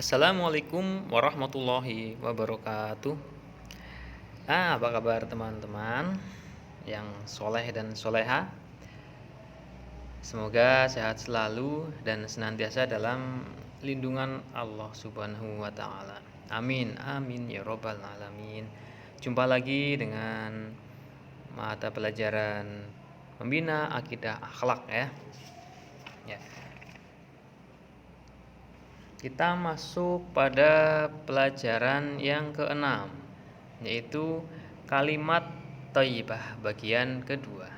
Assalamualaikum warahmatullahi wabarakatuh. Apa kabar teman-teman yang soleh dan soleha? Semoga sehat selalu dan senantiasa dalam lindungan Allah Subhanahu wa Ta'ala. Amin, amin ya Robbal 'Alamin. Jumpa lagi dengan mata pelajaran membina akidah akhlak ya. Ya. Kita masuk pada pelajaran yang keenam, yaitu kalimat thayyibah bagian kedua.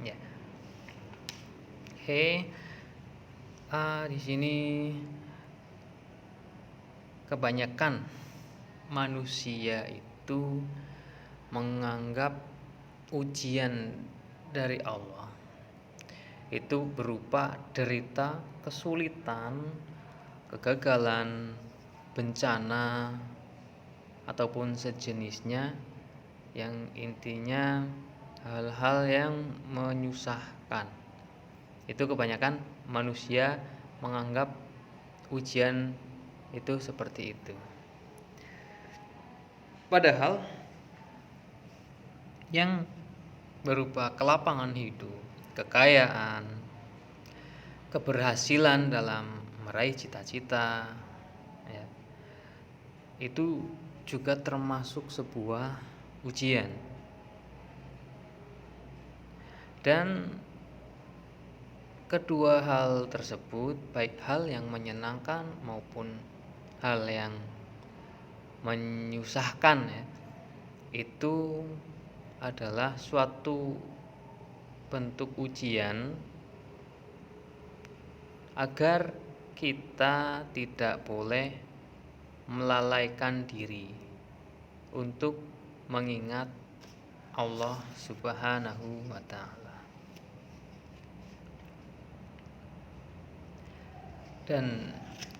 Ya. Oke. Di sini kebanyakan manusia itu menganggap ujian dari Allah itu berupa derita, kesulitan, kegagalan, bencana, ataupun sejenisnya, yang intinya hal-hal yang menyusahkan. Itu kebanyakan manusia menganggap ujian itu seperti itu. Padahal yang berupa kelapangan hidup, kekayaan, keberhasilan dalam meraih cita-cita, ya, itu juga termasuk sebuah ujian. Dan kedua hal tersebut, baik hal yang menyenangkan maupun hal yang menyusahkan, ya, itu adalah suatu bentuk ujian agar kita tidak boleh melalaikan diri untuk mengingat Allah Subhanahu wa Ta'ala. Dan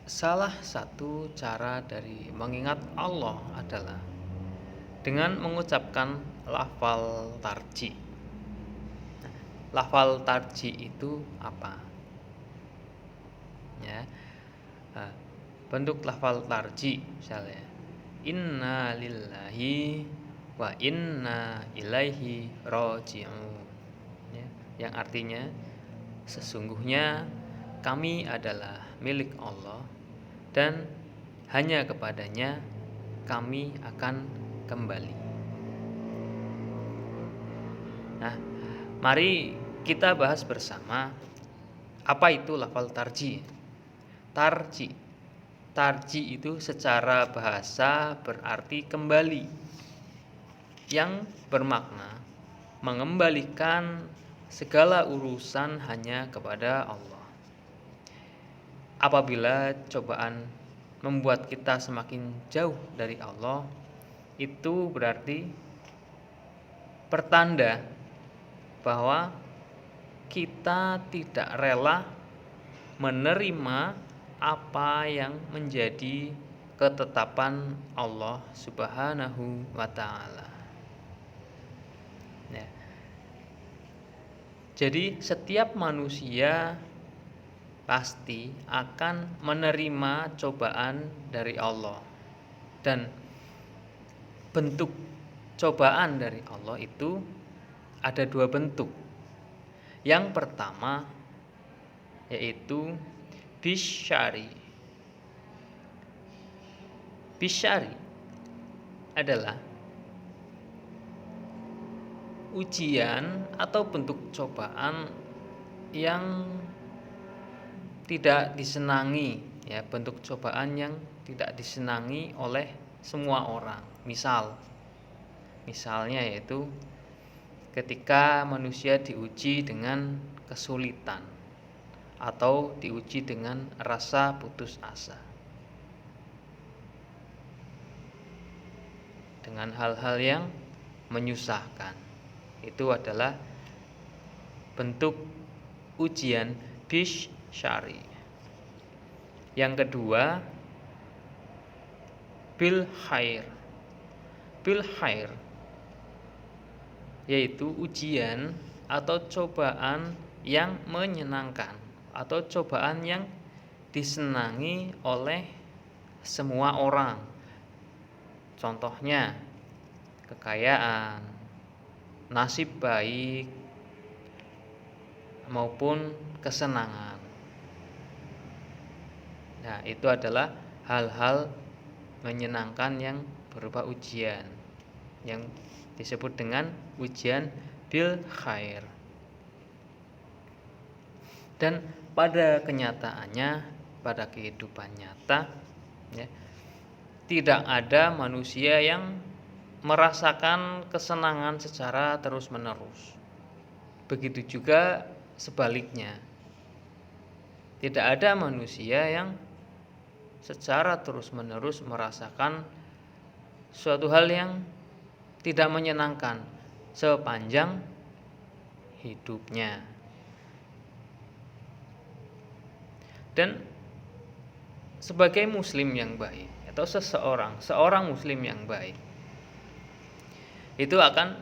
salah satu cara dari mengingat Allah adalah dengan mengucapkan lafal tarji. Lafal tarji itu apa? Ya, bentuk lafal tarji misalnya inna lillahi wa inna ilaihi raji'un, ya, yang artinya sesungguhnya kami adalah milik Allah dan hanya kepadanya kami akan kembali. Nah, mari kita bahas bersama apa itu lafal tarji. Tarji itu secara bahasa berarti kembali, yang bermakna mengembalikan segala urusan hanya kepada Allah. Apabila cobaan membuat kita semakin jauh dari Allah, itu berarti pertanda bahwa kita tidak rela menerima apa yang menjadi ketetapan Allah Subhanahu wa Ta'ala. Ya. Jadi setiap manusia pasti akan menerima cobaan dari Allah. Dan bentuk cobaan dari Allah itu ada dua bentuk. Yang pertama yaitu bisyari. Bisyari adalah ujian atau bentuk cobaan yang tidak disenangi, ya, bentuk cobaan yang tidak disenangi oleh semua orang. Misalnya yaitu ketika manusia diuji dengan kesulitan atau diuji dengan rasa putus asa, dengan hal-hal yang menyusahkan. Itu adalah bentuk ujian bisyari. Yang kedua, bil khair. Bil khair yaitu ujian atau cobaan yang menyenangkan atau cobaan yang disenangi oleh semua orang. Contohnya kekayaan, nasib baik, maupun kesenangan. Nah, itu adalah hal-hal menyenangkan yang berupa ujian, yang disebut dengan ujian bil khair. Dan pada kenyataannya, pada kehidupan nyata, ya, tidak ada manusia yang merasakan kesenangan secara terus-menerus. Begitu juga sebaliknya. Tidak ada manusia yang secara terus-menerus merasakan suatu hal yang tidak menyenangkan sepanjang hidupnya. Dan sebagai muslim yang baik atau seorang muslim yang baik itu akan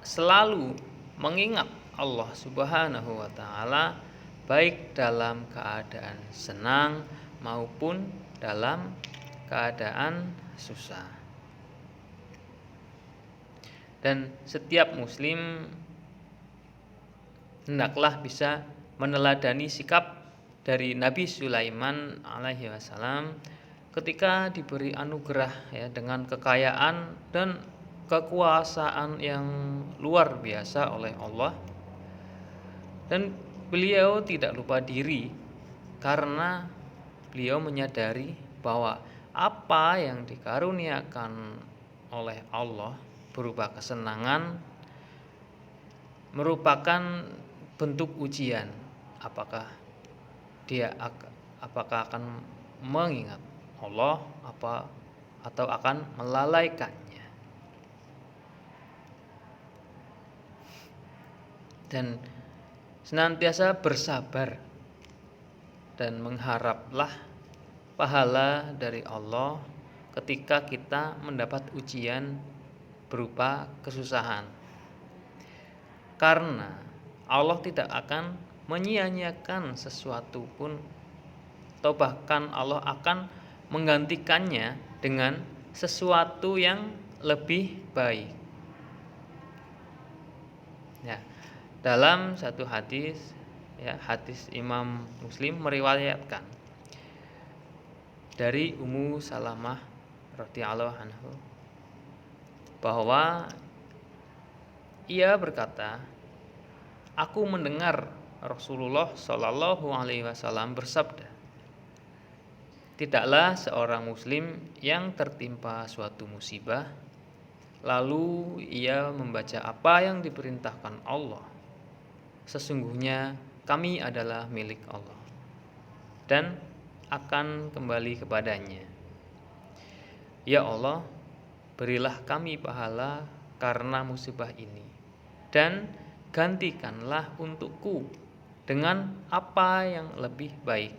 selalu mengingat Allah Subhanahu wa taala baik dalam keadaan senang maupun dalam keadaan susah. Dan setiap muslim hendaklah bisa meneladani sikap dari Nabi Sulaiman alaihi wasallam ketika diberi anugerah ya dengan kekayaan dan kekuasaan yang luar biasa oleh Allah, dan beliau tidak lupa diri karena beliau menyadari bahwa apa yang dikaruniakan oleh Allah berupa kesenangan merupakan bentuk ujian. Apakah akan mengingat Allah atau akan melalaikannya. Dan senantiasa bersabar dan mengharaplah pahala dari Allah ketika kita mendapat ujian berupa kesusahan. Karena Allah tidak akan menyia-nyiakan sesuatu pun, atau bahkan Allah akan menggantikannya dengan sesuatu yang lebih baik. Ya, dalam satu hadis, ya, hadis Imam Muslim meriwayatkan dari Ummu Salamah radhiyallahu anha bahwa ia berkata, aku mendengar Rasulullah Shallallahu alaihi wasallam bersabda, tidaklah seorang muslim yang tertimpa suatu musibah lalu ia membaca apa yang diperintahkan Allah, sesungguhnya kami adalah milik Allah dan akan kembali kepadanya. Ya Allah, berilah kami pahala karena musibah ini, dan gantikanlah untukku dengan apa yang lebih baik.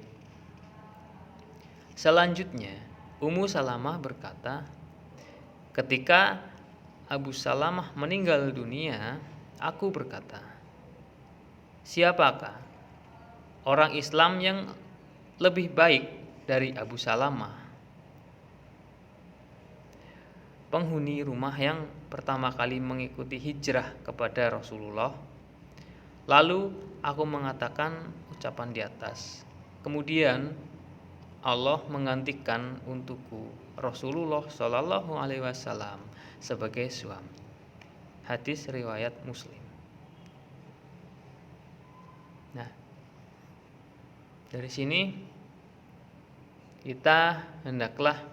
Selanjutnya, Ummu Salamah berkata, ketika Abu Salamah meninggal dunia, aku berkata, siapakah orang Islam yang lebih baik dari Abu Salamah? Penghuni rumah yang pertama kali mengikuti hijrah kepada Rasulullah. Lalu aku mengatakan ucapan di atas. Kemudian Allah menggantikan untukku Rasulullah Shallallahu alaihi wasallam sebagai suami. Hadis riwayat Muslim. Nah, dari sini kita hendaklah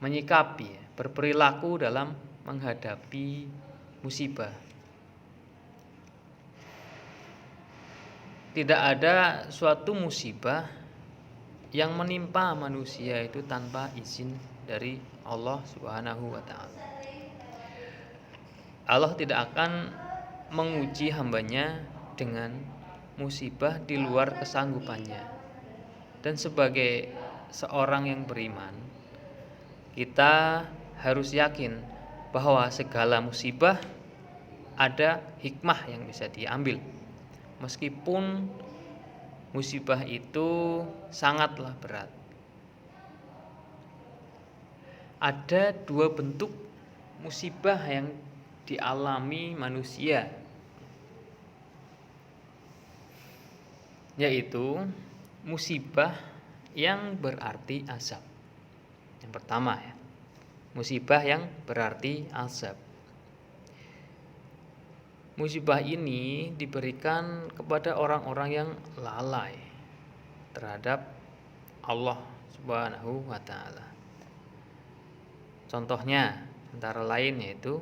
menyikapi, berperilaku dalam menghadapi musibah. Tidak ada suatu musibah yang menimpa manusia itu tanpa izin dari Allah Subhanahu wa taala. Allah tidak akan menguji hambanya dengan musibah di luar kesanggupannya. Dan sebagai seorang yang beriman, kita harus yakin bahwa segala musibah ada hikmah yang bisa diambil. Meskipun musibah itu sangatlah berat, ada dua bentuk musibah yang dialami manusia, yaitu musibah yang berarti azab. Yang pertama ya, musibah yang berarti azab. Musibah ini diberikan kepada orang-orang yang lalai terhadap Allah Subhanahu wa taala. Contohnya antara lain yaitu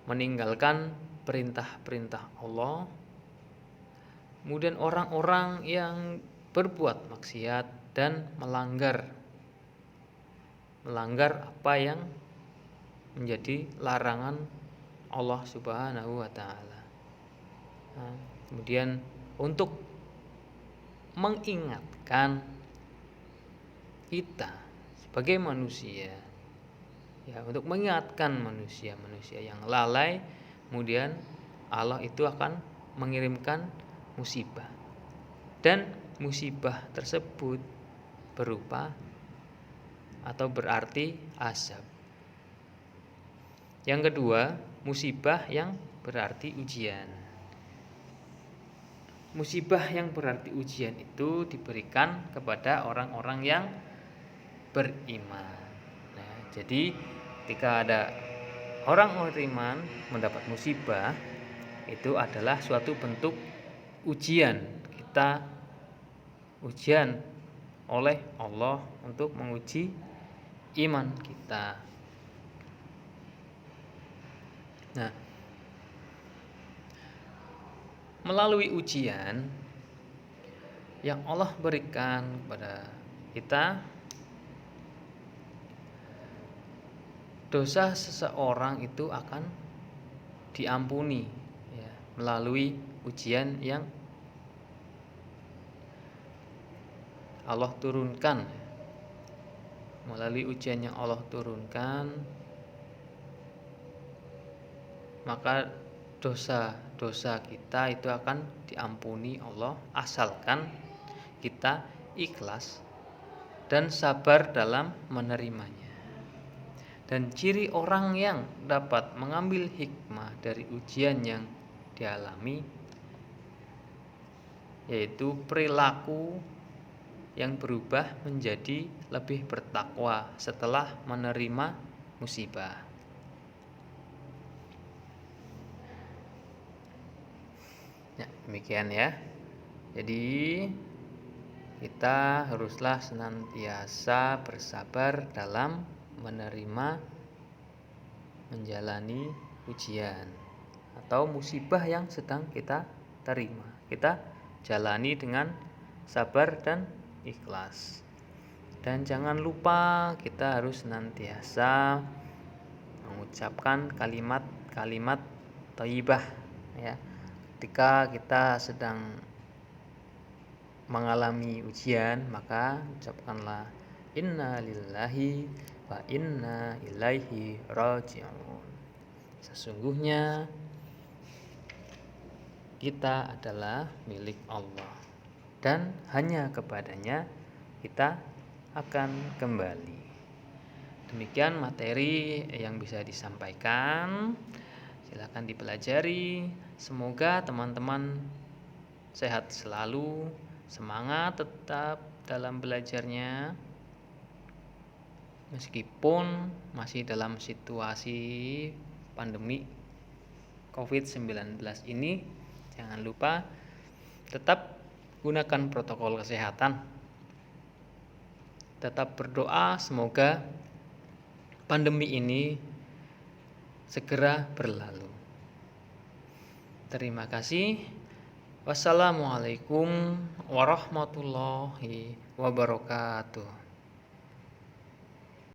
meninggalkan perintah-perintah Allah, kemudian orang-orang yang berbuat maksiat dan melanggar apa yang menjadi larangan Allah Subhanahu wa taala. Kemudian untuk mengingatkan kita sebagai manusia, ya, untuk mengingatkan manusia yang lalai, kemudian Allah itu akan mengirimkan musibah, dan musibah tersebut berupa atau berarti azab. Yang kedua, musibah yang berarti ujian. Musibah yang berarti ujian itu diberikan kepada orang-orang yang beriman. Nah, jadi ketika ada orang beriman mendapat musibah, itu adalah suatu bentuk ujian kita, ujian oleh Allah untuk menguji iman kita. Nah, melalui ujian yang Allah berikan kepada kita, dosa seseorang itu akan diampuni, ya, melalui ujian yang Allah turunkan. Melalui ujian yang Allah turunkan, maka dosa-dosa kita itu akan diampuni Allah, asalkan kita ikhlas dan sabar dalam menerimanya. Dan ciri orang yang dapat mengambil hikmah dari ujian yang dialami, yaitu perilaku yang berubah menjadi lebih bertakwa setelah menerima musibah. Ya, demikian ya. Jadi kita haruslah senantiasa bersabar dalam menerima, menjalani ujian atau musibah yang sedang kita terima. Kita jalani dengan sabar dan ikhlas. Dan jangan lupa kita harus senantiasa mengucapkan kalimat-kalimat thayyibah, ya. Ketika kita sedang mengalami ujian, maka ucapkanlah inna lillahi wa inna ilaihi raji'un. Sesungguhnya kita adalah milik Allah dan hanya kepadanya kita akan kembali. Demikian materi yang bisa disampaikan. Silakan dipelajari. Semoga teman-teman sehat selalu, semangat tetap dalam belajarnya, meskipun masih dalam situasi pandemi COVID-19 ini. Jangan lupa tetap gunakan protokol kesehatan. Tetap berdoa semoga pandemi ini segera berlalu. Terima kasih. Wassalamualaikum warahmatullahi wabarakatuh.